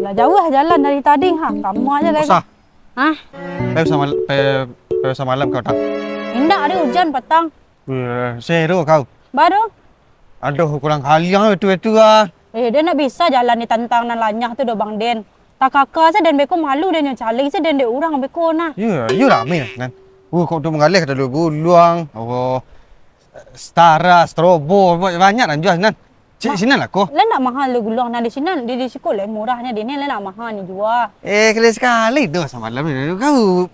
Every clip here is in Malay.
Alah, jauh jalan dari tadi. Kamu aja lagi. Usah. Hah? Pesa malam kau tak? Indah ada hujan petang. Seru kau. Baru? Aduh, kurang kali yang itu ah. Dia nak bisa jalan ni tantang nan lanyah tu do Bang Den. Tak kakak saya dan beko malu dan yang calik saya dan dia orang beko nah. Ya ramai kan. Kau tu mengalih kata dulu luang. Oh, Stara, Strobo, banyak kan jual kan. Sini lah kau. Lah nak mahal lu gulung nah di sini di sekolah murahnya di ni lah nak mahal ni jual. Kali sekali tu semalam ni. Kau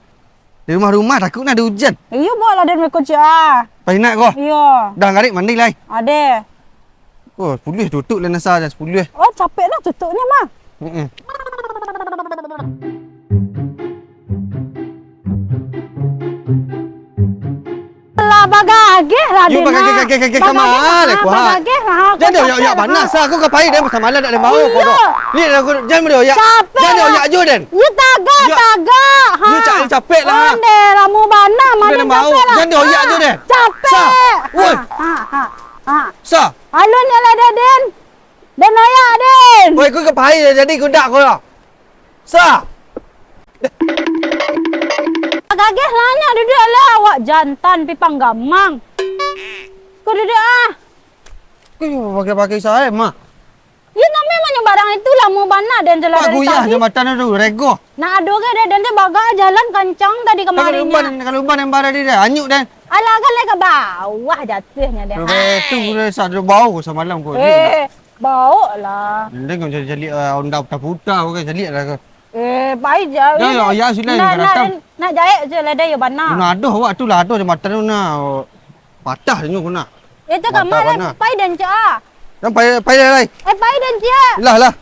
di rumah takut nak ada hujan. Iya boleh dan beko cia. Pai nak kau. Iya. Dah ngarik mandi lai. Ada. Oh, 10 tutup lah nasa dah 10. Oh capek lah tutupnya mah. Lah bagage lah You dia. bagage kamar aku ha. Bagage lah. Jangan dia panas ah. Aku kapai dia semalam tak ada mau kau. Ni aku jangan dia ya. Capek. Jangan dia ajo den. You tagak. You cari capek lah. Ande ramu bana mana Dia mau. capek lah. Jangan dia ajo den. Capek. Woi. Sa. Alun ya lah Den. Den ayak Den. Woi, aku kapai jadi kudak kau lah. Sa. Gageh lanya duduk lah awak jantan pipang gamang. Kau duduk ah. Kau pakai saya mah. Ya nak memangnya barang itu lah mau bana dan jalan Pak dari guyah tadi. jembatan tu rego. Nah aduh ke dan dia baga jalan kencang tadi kemarinnya. Kalau ban yang bara dia anyuk dan. Alah kan ke bawah jatuhnya dia. Tu satu bau semalam kau. Bau lah. Dia kau jadi onda puta kau kan jadi lah kau. Baik je. Ya sila ni datang. Nak jahit je lah dia bana. Nak aduh awak tu lah aduh jembatan tu na patah je kau nak. Itu kamar lah pai dan cia. Dan pai lai. Pai dan cia. Lah.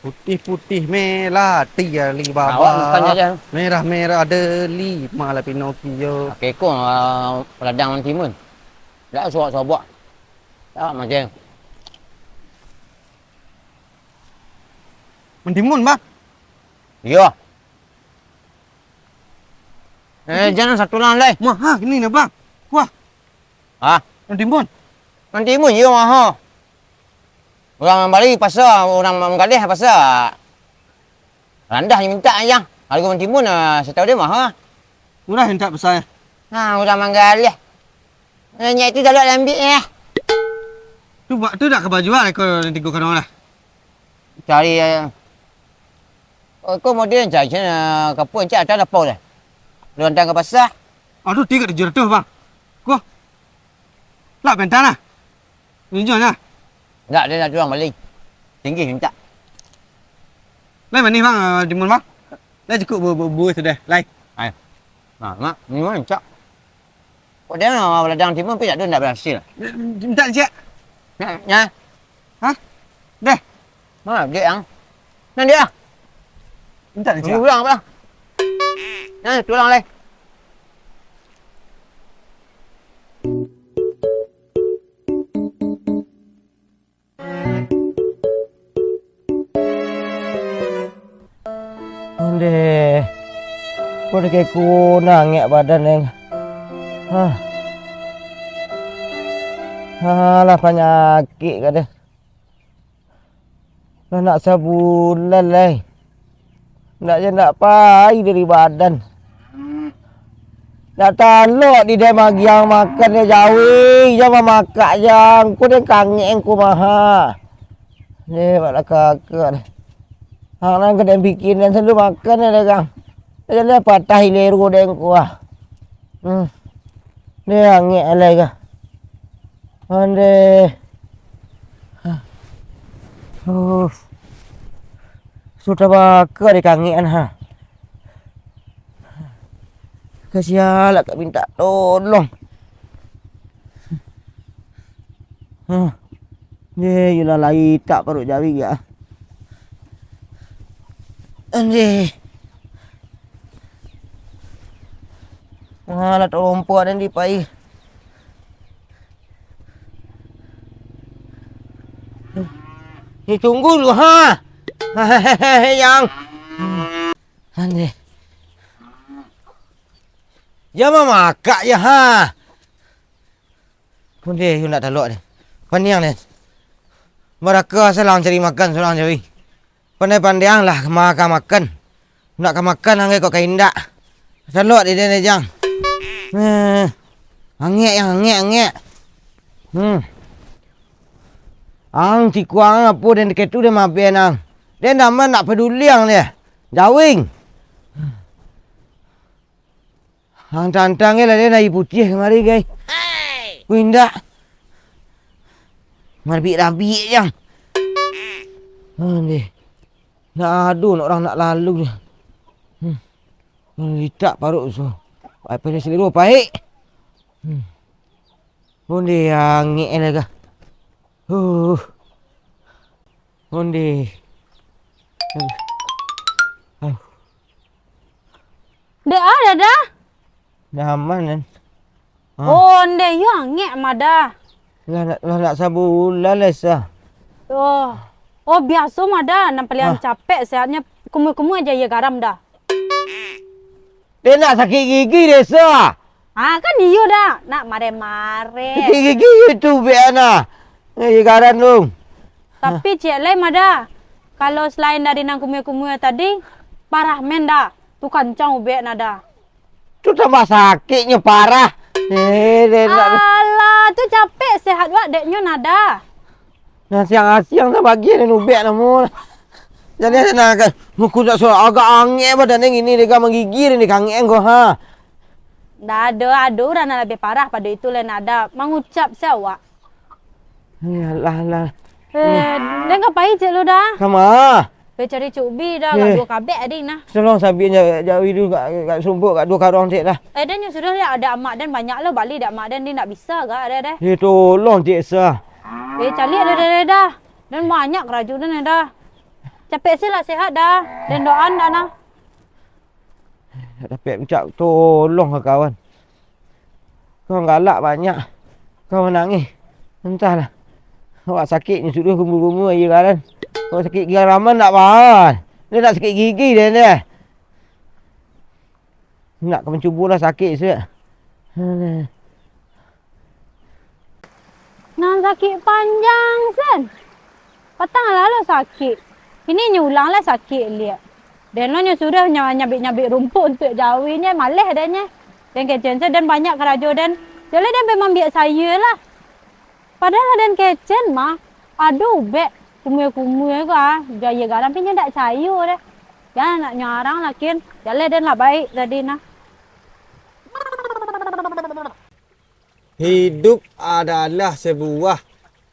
Putih-putih merah tiga libaba. Awak tanya je. Merah-merah ada lima lah Pinocchio. Kekong peladang timun. Tak suak-suak. Tak macam. Mentimun bang. Ya. Jangan satu lang lai. Mah ini ni bang. Wah. Mentimun. Timun ya mah. Orang Bali pasal orang Menggalih pasal rendah yang minta ayang. Harga timun saya tahu dia mahal. Murah hendak besar. Orang Menggalih. Nyak itu dah nak ambil ya. Tu dah ke baju lah kau nanti kau kena lah. Cari kau model cari kapur cak ada apa dah. Lontang ke pasar. Aduh 300 bang. Kau. Lah bentar lah. Tunjuk lah. Tak, dia nak jual maling. Tinggi minta. Lai mana bang timun bang? Lai cukup buah sudah. Lai. Mak, ni mana cak? Kau dia nak ladang timun tapi tak ada nak berhasil. Minta cik. Ya. Dah. Mana dia yang? Mana dia? Minta cik. Ulang apa? Tulang lai. Deh, kau dah kayak nangis badan yang, lah penyakit kata, lah nak sebulan lah, nak je nak pai dari badan, nak talok di dia bagi yang makan dia jauh, jangan makan yang, kau dia kangen kau maha, ni balas kakak. Hang kedai bikin dan selalu makan ada kang. Jadi patah hileru deng kuah. Dia angin alai ka. Ande. Sudah bakar di kangen ha. Kesialah kak minta tolong. Ye, yulah lai tak perut jawi ya. Ande. Malah terompak dan dipai. Tunggu dulu ha. Yang. Ane. Ya mamak ya ha. Pun dia you nak taluk ni. Paniang ni. Mereka selang cari makan selang cari. Pandai-pandai lah makan. Nak makan angge kok kaindak. Taluk dia ni jang. Angek. Ang tikuang apa dan dekat tu dia mabian ang. Dia nama nak peduli ang dia. Jawing. Ang tantang lah dia naik putih kemari guys. Winda. Marbik-rabik jang. Ni. Nak adu nak orang nak lalu dia. Litak parut so. Apa dia seliru baik. Undi angin lega. Undi. Dek ada dah. Dah aman kan? Oh, dek you angek mada. Lah nak sabulan lah sah. Oh biasa mada. Nampak yang capek sehatnya. Kumur-kumur aja ya garam dah. Dia nak sakit gigi dia sah. Kan iyo dah. Nak mare-mare. Sakit gigi itu biar nak. Ya garan dong. Tapi cik lain mada. Kalau selain dari nang kumur-kumur tadi, parah men dah. Tu kancang ubek nada. Tu tambah sakitnya parah. Dia nak. Alah, tu capek sehat wak deknya nada. Nah siang-siang tak bagi dia ubek namu. Jadi ada nak muku tak so agak angin badan ini dia menggigir ni kangeng ko ha. Dah ada orang nak lebih parah pada itu lain nada. Mengucap siapa? Lah. Dia ngapain cik lu dah? Kama. Dia cari cubi dah. Kat dua kabek adik nah. Tolong sabinya jauh dulu kat sumpuk kat dua karong cik dah. Dan yang sudah ada amak dan banyak lah balik dak mak dan dia nak bisa ke ada dah. Dia tolong cik sah. Cari ada dah. Dan banyak kerajunan dah. Capek sih lah sehat dah. Dan doan dah nah. Dapat ucap tolong ke kawan. Kau galak banyak. Kau menangis. Entahlah. Awak sakit ni sudah kumur-kumur aja kan. Kau sakit gigi raman tak faham. Dia nak sakit gigi dia. Nak mencubulah sakit sih. Nak sakit panjang sen. Patang lalu sakit. Ini nyulang lah sakit lihat. Dan lo sudah nyabik-nyabik rumput untuk jauhinya malah adanya. Dan kecen dan banyak kerajo dan jadi dia memang biar saya lah. Padahal dan kecen mah aduh bek kumur-kumur ka gaya garam pinya dak cayu dah. Jangan nak nyarang lakin. Jalan dan lah baik tadi nah. Hidup adalah sebuah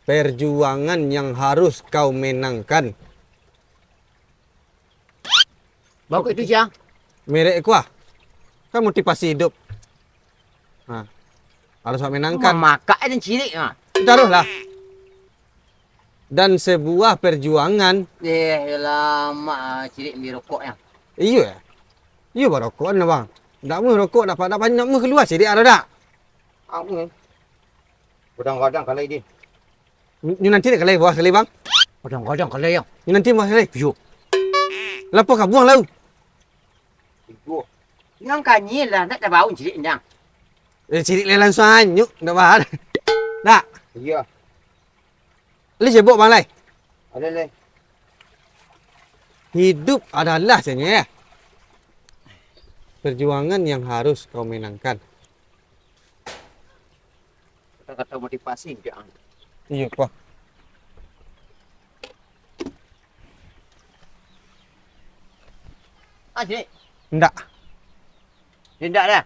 perjuangan yang harus kau menangkan. Bagus itu siang. Merek kuah. Kan motivasi hidup. Harus kau menangkan. Mamak dan cilik ah. Taruhlah. Dan sebuah perjuangan. Lama cilik ambil rokok yang. Iya. Iya berokok ni bang. Tak mau rokok dapat banyak mau keluar sini ada tak? Aku ni. Kadang-kadang kalau ini. Ni nanti nak kalai buah sekali bang. Kadang-kadang kalau yang. Ni nanti buah sekali. Yo. Lapor kau buang lalu. Yo. Yang kanyi lah nak bau cilik yang. Cilik lelan suan. Yuk. Tak bahar. Tak. Iya. Li sibuk bang lai. Ada le. Hidup adalah sebenarnya perjuangan yang harus kau menangkan. Kata-kata motivasi dia. Iya, Pak. Cilik. Enggak. Tidak dah.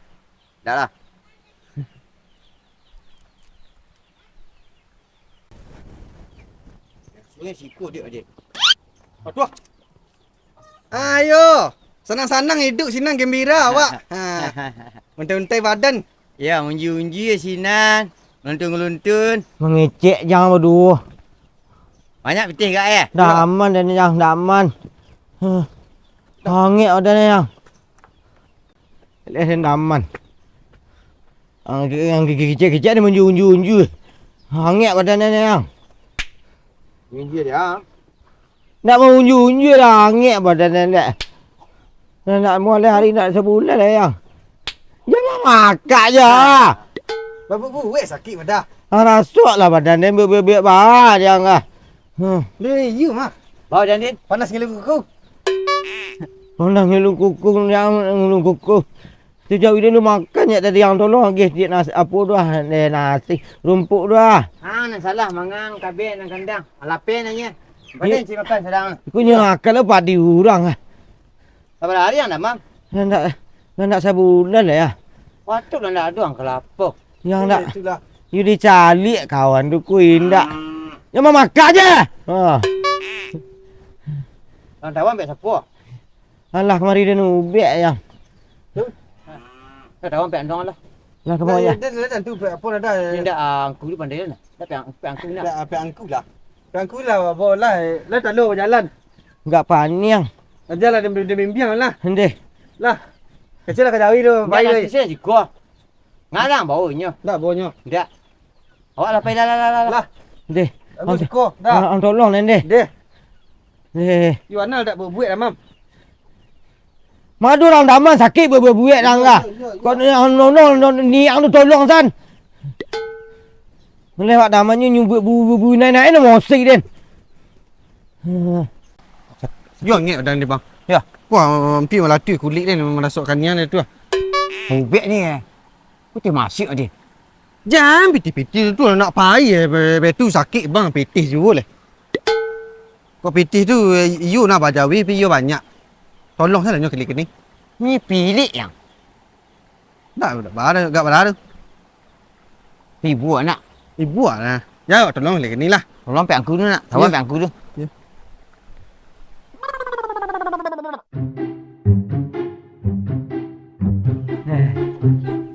Dah lah. Sungai siku dia adik. Aduh. Ayo. Senang-senang hidup, senang gembira awak. Untai-untai badan. Ya, unji-unji ya sinan. Luntun-luntun. Mengecek jangan berdua. Banyak betul gak ya? Dah aman dan yang dah aman. Hangit ada ni yang. Lihat dah aman. Yang kecil-kecil ni menju-unju. Hangit badan ni yang. Unji dia. Nak mengunju-unju dah hangit badan ni. Nak mulai hari nak sebulan dah yang. Jangan makan je. Babu sakit dah. Rasuklah badan dia biar bah yang ah. You mah. Bawa Dandin. Panas gila kuku. Orang ngelung kuku yang ngelung kuku. Sejauh ini lu makan ya tadi yang tolong lagi dia nasi apa dah nasi rumput dah. Nak salah mangang kabin nang kandang. Alapen nanya. Badan si makan sedang. Aku ni makan lah padi orang ah. Berapa hari yang dah, Mam? Nak sebulan lah ya. Waktu dah nak doang kelapa. Yang nak Itulah. you dicari kawan tu ku indak. Yang mau makan je. Ha. Orang tawan bet siapa? Alah kemari dia nubek yang. Orang tawan bet andong lah. Lah kemau ya. Dia tu apa dah. Ni dah angku ni pandai dah. Dah angku ni. Dah apa angku lah. Angku lah bola. Lah tak lo jalan. Enggak panjang. Jalan dia membiang lah. Hende. Lah. Kecil lah kejawi tu. Baik lah. Saya juga. Ngarang baunya. Tak baunya. Dah. Awak lah pergi lah. Lah. Hende. Aku suka. Dah. Ang tolong nende. Deh. Deh. You anal tak berbuat lah, Mam. Madu orang daman sakit berbuat dah lah. Kau ni ang tu tolong san. Melewat damannya nyubuk bu naik-naik nak mosik den. You ngek dan dia bang. Ya. Wah, pi malah tu kulit dia merasukkan nian dia tu. Ubek ni putih masuk dia. Jangan piti-piti tu nak payah betul sakit bang piti juga leh. Kau piti tu you nak bajawi pi you banyak. Tolong saya nyo kali ni. Ni pilih yang. Tak ada enggak berada. Ibu anak. Ibu ah. Ya tolong kali ni lah. Tolong pek angku tu nak. Tawan pek angku tu.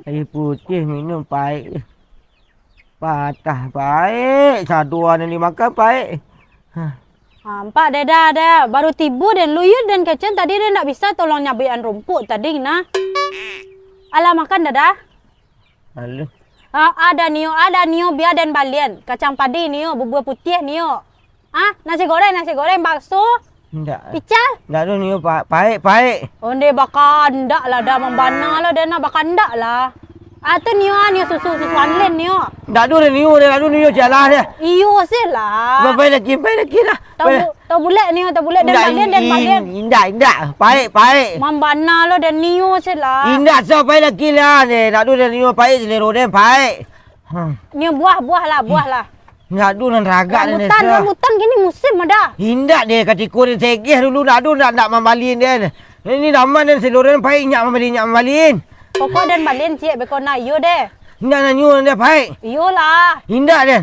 Air putih minum baik. Patah baik. Saduan yang dimakan baik. Nampak dah. Baru tiba dan luyut dan kecen tadi dia nak bisa tolong nyabian rumput tadi nah. Alah makan dah. Halo. Ada nio biar dan balian. Kacang padi nio, bubur putih nio. Nasi goreng bakso. Ndak. Pical. Ndak tu ni baik. Onde bakal ndak lah dah membana lah dan nak bakal ndak lah. Tu nio susu anlen nio. Ndak tu ni jalan dia. Iyo sih lah. Baik lagi dah. Tahu bulat dan balian. Indak. Baik. Membana lah dan nio sih lah. Indak so baik lagi lah ni. Ndak tu ni baik selero dia baik. Nio buah lah. Ndak tu nan ragak ni. Rambutan gini musim ada. Indak dia katiko dia segeh dulu ndak tu nak membalin dia. Ini daman dan selero dia baik nyak membalin. Pokok dan balian cik bekona iyo deh. Indak nak nyuruh dia baik. Iyo lah. Indak dia.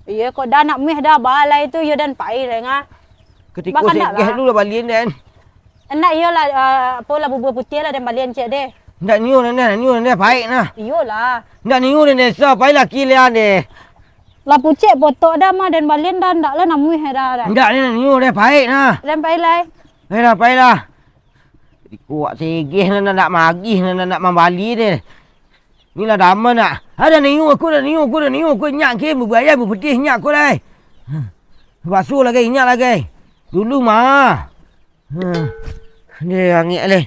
Iya kok dah nak meh dah balai tu iyo dan pai dah ngah. Ketiko segeh dulu lah balin dia. Enak iyo lah apa lah bubur putih lah dan balian cik deh. Ndak nyuruh dia baik nah. Iyo lah. Ndak nyuruh dia so baik lagi lah dia. Lah pucik potok dah mah dan balian dah ndak lah nak meh dah. Ndak ni nyuruh dia baik nah. Dan pai lai. Baiklah. Kuat segeh nak magi nak membali dia. Ni lah daman nak. Ada niu aku nyak ke berbayar berputih nyak aku lai. Basuh lagi nyak lagi. Dulu mah. Dia angin le.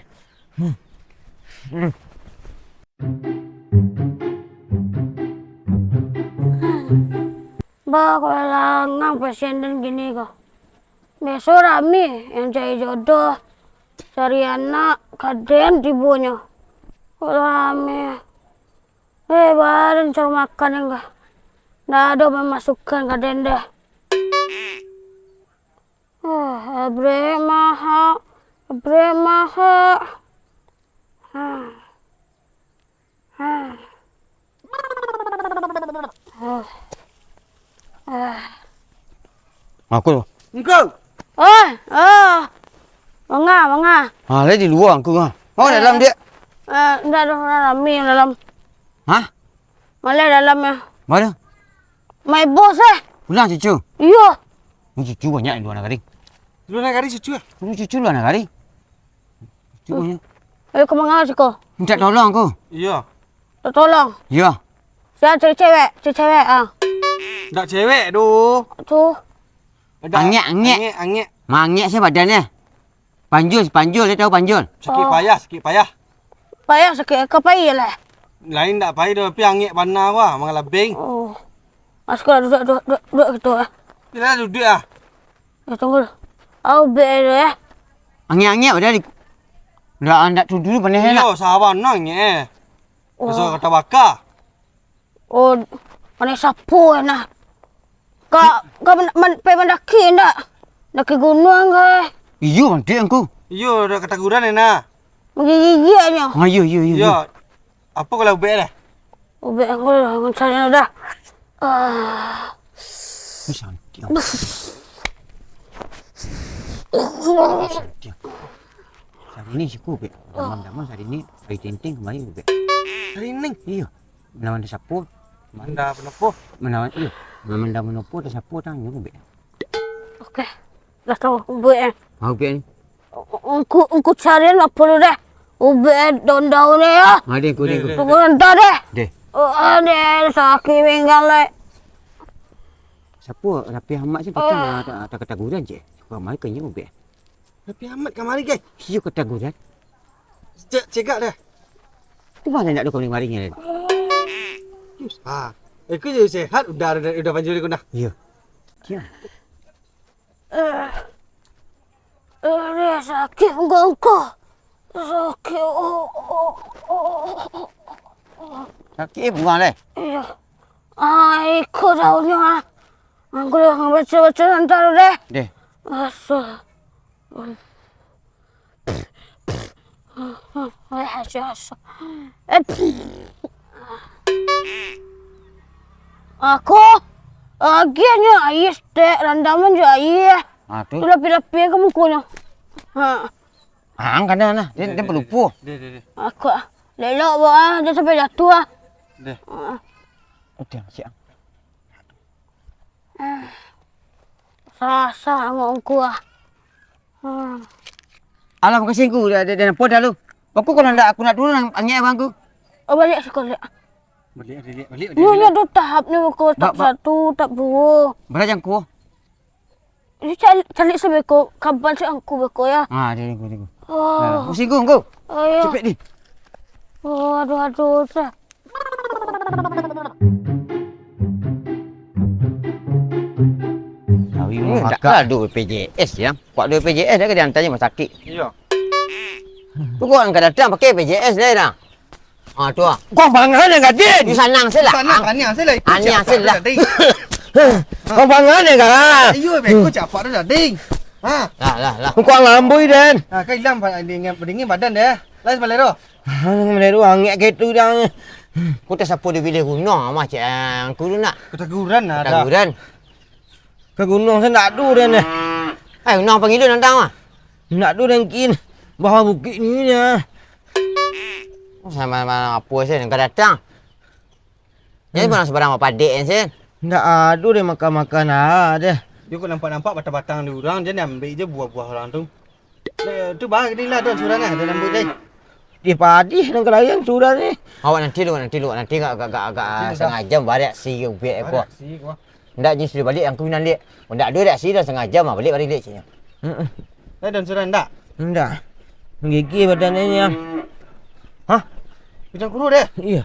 Bah, kalau langang pasien dan gini kok. Besok rame yang cari jodoh. Cari anak, kaden ibunya. Kok rame. Badan cari makan enggak. Nggak ada memasukkan kaden deh. Abre maha. Aku. Engkau. Mangga. Dia di luar aku ah. Oh dalam dia. Enggak ada orang rame yang dalam. Hah? Malah dalamnya. Mana? My bos Pulang cucu. Iya. Ni cucu banyak yang luar negara. Lu nak kari cucu. Ni cucu luar negara. Cucu banyak. Ayo ke mana sih kau? Minta tolong aku. Iya. Tolong. Ya. Saya cari cewek ah. Ndak cewek tu. Tuh. Angek. Angek. Mangek saya badannya. Panjul, dia tahu panjul. Sikit payah. Payah sakit ke payah lah. Lain tak payah dah, tapi angin panah wah, mangalah beng. Oh. Sekolah duduk gitu ah. Kita duduk ah. Tunggu. Au be ya. Angin pada di. Ndak dulu panah nak. Yo, sahabat nang ye. Besok kata bakar. Oh, mana sapu nah. Kau mendaki ndak? Daki gunung ke? Iyo bang dia aku. Yo, dah kata guran nak. Menggigitnya. Yo. Yo. Apa kalau ubek dah? Ubek aku dah cari dah. Santi. Hari ni cukup be. Daman hari ni hari tinting kemarin be. Hari ni. Iyo. Menawan dia sapu. Manda penopo. Menawan iyo. Menawan menopo dia sapu tang be. Okey. Dah tahu ubek. Mau be ni. Engku cari nak perlu dah. Ubek daun-daun ni ya. Ada aku dia. Tunggu nanti deh. Deh. Oh, ada sakit pinggang leh. Siapa rapi amat sih patang tak kata guran je. Kau mai kenyang be. Tapi amat kamari guys. Iyo kata guran. Cegak dah. Tu mana nak kau ni mari ni. Ha. Aku je sehat udah panjul aku dah. Iyo. Kia. Ada sakit pinggang kau. Sakit. Sakit bunga leh. Iya. Ikut daunnya. Aku dah baca-baca nanti deh. Deh. Asal. Aku akhirnya ayah stek randaman je ayah. Tu. Lapi-lapi kamu kuno. Hang kana nah. Dia pelupu. Deh. Aku lelok buat dia sampai jatuh ah. Deh. Okey, siap. Sasa ngongku ah. Alah makasih ku dia nampak dah lu. Aku kalau ndak aku nak turun angin abang ku. Oh balik sekolah. Balik. Ni ada tahap ni aku tak satu tak dua. Berajang ku. Ini cari sebeko kapan sih aku beko ya. Dia ku. Oh. Pusing ku engkau. Ayo. Cepet di. Oh aduh sah. Tahu tak ada BPJS ya. Kuat ada BPJS dah ke dia hantarnya rumah sakit. Iya. Tu kau angkat datang pakai BPJS dah dah. Tu ah. Kau pangan enggak din? Di sanang saya lah. Sana tanya saya lah. Ania saya lah. Kau pangan enggak? Ayo beko capa dah ding. Ha. Lah. Kau lambui dan. Ha kai lam dingin badan dia. Lai balik ro. Meneru angin gitu dah. Kau tak siapa dia bila gunung macam aku tu nak. Ketaguran ada. Taguran. Ke gunung saya nak du dan. Gunung panggil dia nantang ah. Nak du dan kin. Bawah bukit ni ya. Sama apa sih engkau datang. Jadi mana sebarang apa dek sih? Nak adu dia makan-makan ada. Dia kau nampak batang-batang di orang dia ambil je buah-buah orang tu. Tu bah ni lah tuan suran dia ambil dia. Di padi dan kelayan sudah ni. Awak nanti agak setengah jam balik si ubek aku. Si gua. Ndak je sudah balik yang aku nak lihat. Ndak ada dah si dah setengah jam balik lihat sini. Dah tuan suran dak. Enggak. Menggigil badannya yang. Hah? Macam kuru dia. Iya.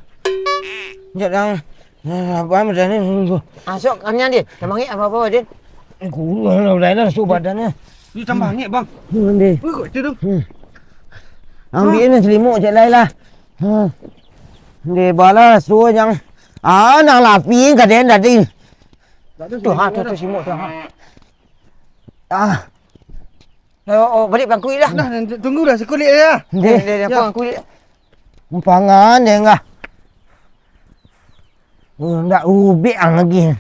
Jangan. Apa macam ni? Asok kami dia. Temangi apa-apa dia. Guru lah dah su badannya. Ni tambah angin bang. Nanti. Kau tu tu. Ambil ni selimut je lah. Dia bala su yang nang lapi ka den tadi. Tu selimut tu balik bangku dah. Dah tunggu dah sekulit dia. Dia apa bangku dia. Pangan dia enggak. Enggak ubik lagi.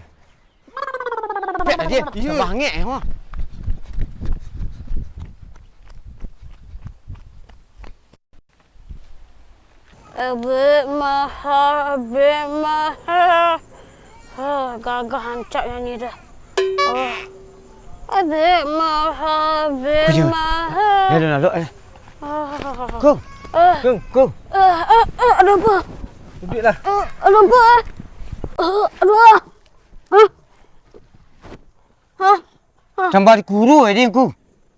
Dia bangik wah. Abik mahal. Gagah hancak yang ni dah. Abik mahal. Dia dah nak Kau. Ada apa? Duduklah. Ada apa? Aduh. Sambar guru dia aku.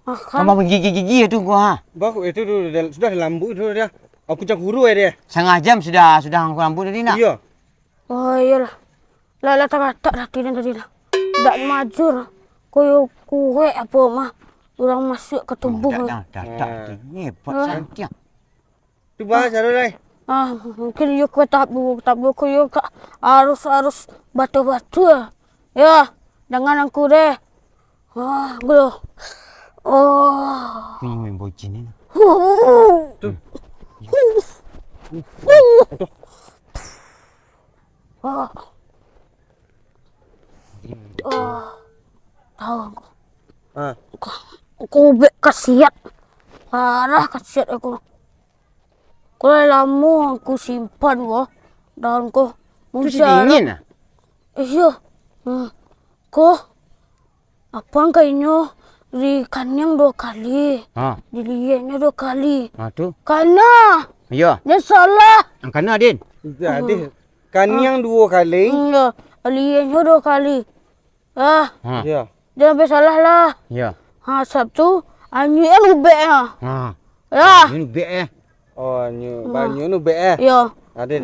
Makan. Abang gigi-gigi tu kau ha. Bah, itu sudah lambut itu dia. Aku cak huru dia. Setengah jam sudah aku rambut tadi nak. Iya. Oh iyalah. Lah tak dah tidan tadi lah. Tak majur. Koyo kue apa mah. Orang masuk ke tubuh. Dah. Ni hebat sangat. Tu bah cara lai. Mungkin yuk ke tahap buku yuk harus batu-batu ya dengan aku deh. Gelo. Oh. Ni main bocin ni. Tu. Tahu aku. Ah. Aku kasiat. Parah kasiat aku. Kalau lama aku simpan wah dan ko Tu si dingin ah. iya. Ko apa kayaknya di kanyang 2 kali. Ha. Dilihatnya 2 kali. Ha tu. Karena Ya. dia salah. Angkana Din. Jadi kanyang 2 kali. Ya, dilihatnya 2 kali. Ha. Ya. Dia sampai salah lah. Ya. Sabtu anyu ubek ya. Ha. Ya. Ini be eh. Oh, banyu nu be eh. Ya. Ada.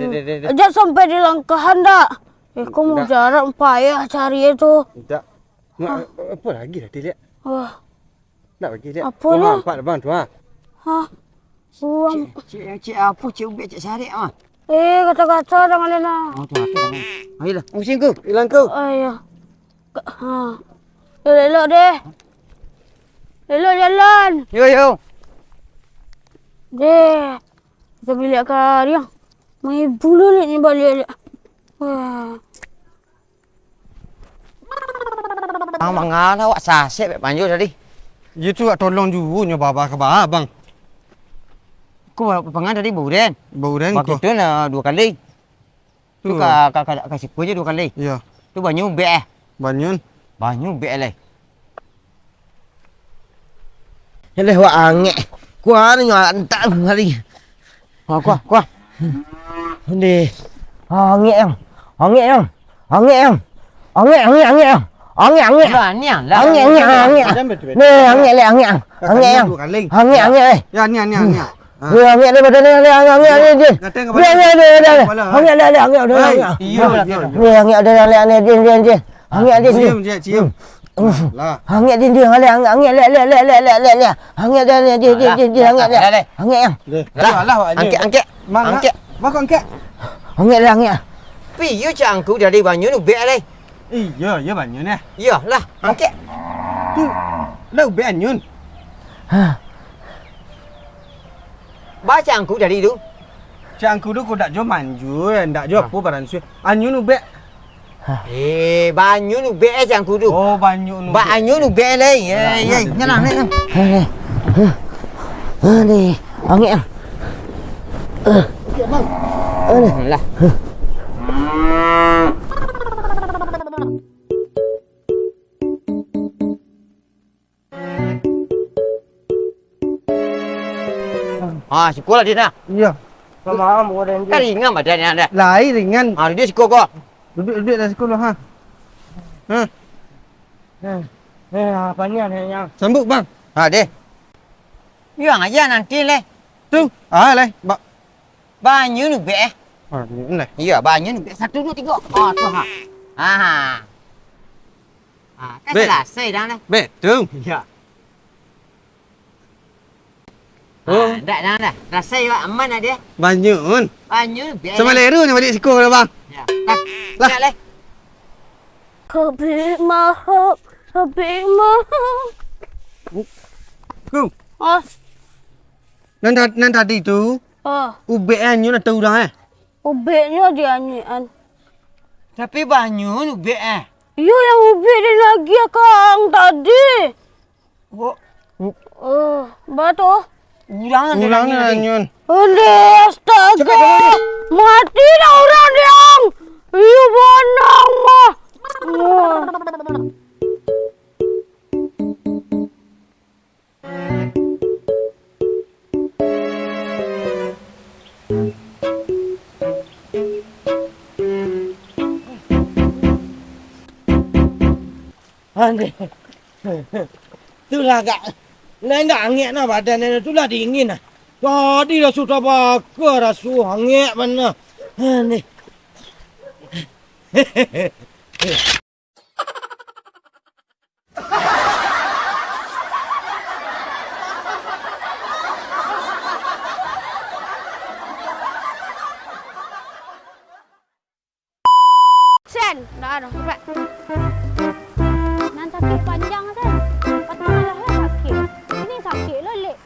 Jangan sampai di langkahan dak. Aku mau jarak payah cari itu. Tak. Apa lagi dah dia lihat. Wah, Tak bagi dia. Apa lah? Pak depan tu ha. buang. Cik apa cik ubek cik Sarek ah. Kata-kata dengan Lena. Oh tu apa dengan. Ayolah, pusing ku. Hilang kau. Ayo. Elok deh. Elok jalan. Yo. Deh. Kita bilik kariang. Mai bulu ni balik. Wah. Mangana awak sasek bek panjul tadi. Dia tu tolong jurunya baba ke abang. Ku pengan tadi buren. Bauran Waktu kau. tu lah 2 kali. Tu kakak kasih ku je 2 kali. Ya. Tu banyu bek. Banyun. Banyu bek lai. Yalah wak angek. Kuah ni ngantak hari. Kuah. Ni. Angek yang. Angek yang. Angek yang. Angek yang. Angek. Lah ni lah. Angek. Ni angek le angek. Angek yang. 2 kali. Angek. Ya ni. Ni angek le badan ni angek ni. Datang ke Ni angek le. Angek le angek le. Iya lah. Ni angek le dia. Angek dia. Cium. Lah. Angek dia angek le. Angek dia angek le. Angek yang. Lah. Angkat. Angkat. Mak angkat. Angek le angek. Pi you cak angku dari banyu tu bek lai. Ya banyun eh. Ya lah. Angkat. Tu. Lah banyun. Baca angku dari tu. Cangku tu kau tak jual manjur, tak jual apa barang suai. Anyun nu bek. Banyu tu bek cak angku tu. Oh banyu nu. Banyu tu bek lai. Ya. Nyalang lai. Ni angek yang. Lah. Sekolah dia nak. Ya. Maaf orang Kan ringan badan dia. Lai ringan. Dia sekolah kau. Duduk dah sekolah ha. Apanya yang. Sambut bang. Dia. Yang aja nanti le. Tu. Lai. Banyu tu bek. Ni lai. Ya, banyu tu bek. 1, 2, 3. Tu ha. Kan Bek. selesai dah lah. Betul. Ya. Oh. Dah. Selesai lah. Aman lah dia. Banyun. Banyu tu bek. Sama leru ni balik sekolah dah bang. Ya. Lah. Lah. Kebik mahal. Ku. Ah, Nan tadi tu ubek anyun nak tahu dah eh. ubeknya dia anyian. Tapi banyu tu bek Yo yang ubek dia lagi kang tadi. Batu. Ulang anyun. Oleh astaga. Mati dah orang yang. Iyo bonang mah. Itulah kak. Lain dah angin nah badan ni tu lah dingin nah. Tadi dah sudah bakar rasu angin mana. Ni. Sen, dah ada, cepat. Nan sakit panjang Sen. Patang lah sakit. Ini sakit lah lek.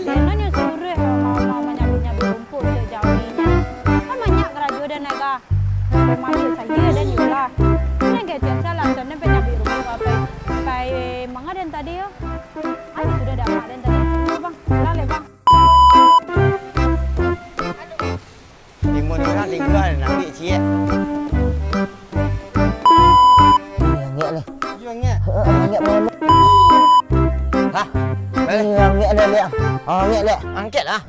Denonnya suruh mama nyabit-nyabit rumput sejauhnya. Kan banyak kerajo dan naga. Pemahir saya dan Yula. Ini kecil salah. Sana penyabit rumput apa. Pai manga dan tadi yo. Ayo sudah dah mak dan tadi. Bang, lale bang. Timun orang tinggal nak ambil cik. Angin ni. You angin. Angin mana? Hah? Angin le. Angin le. Angkat lah.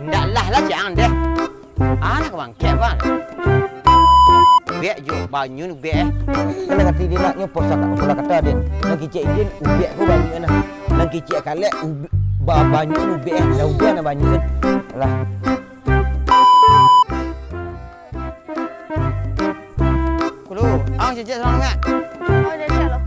Ndak lah jangan deh. Anak bangkit bang. Biak je banyu ni biak. Kena kata dia nak nyopos tak kata dia. Nak kicik izin ubiak ko banyu nah. Nak kicik kalek banyu ubiak dah ubiak nak banyu kan. Alah. Kudu, ang cicit seorang mak. Oh, dah siap lah.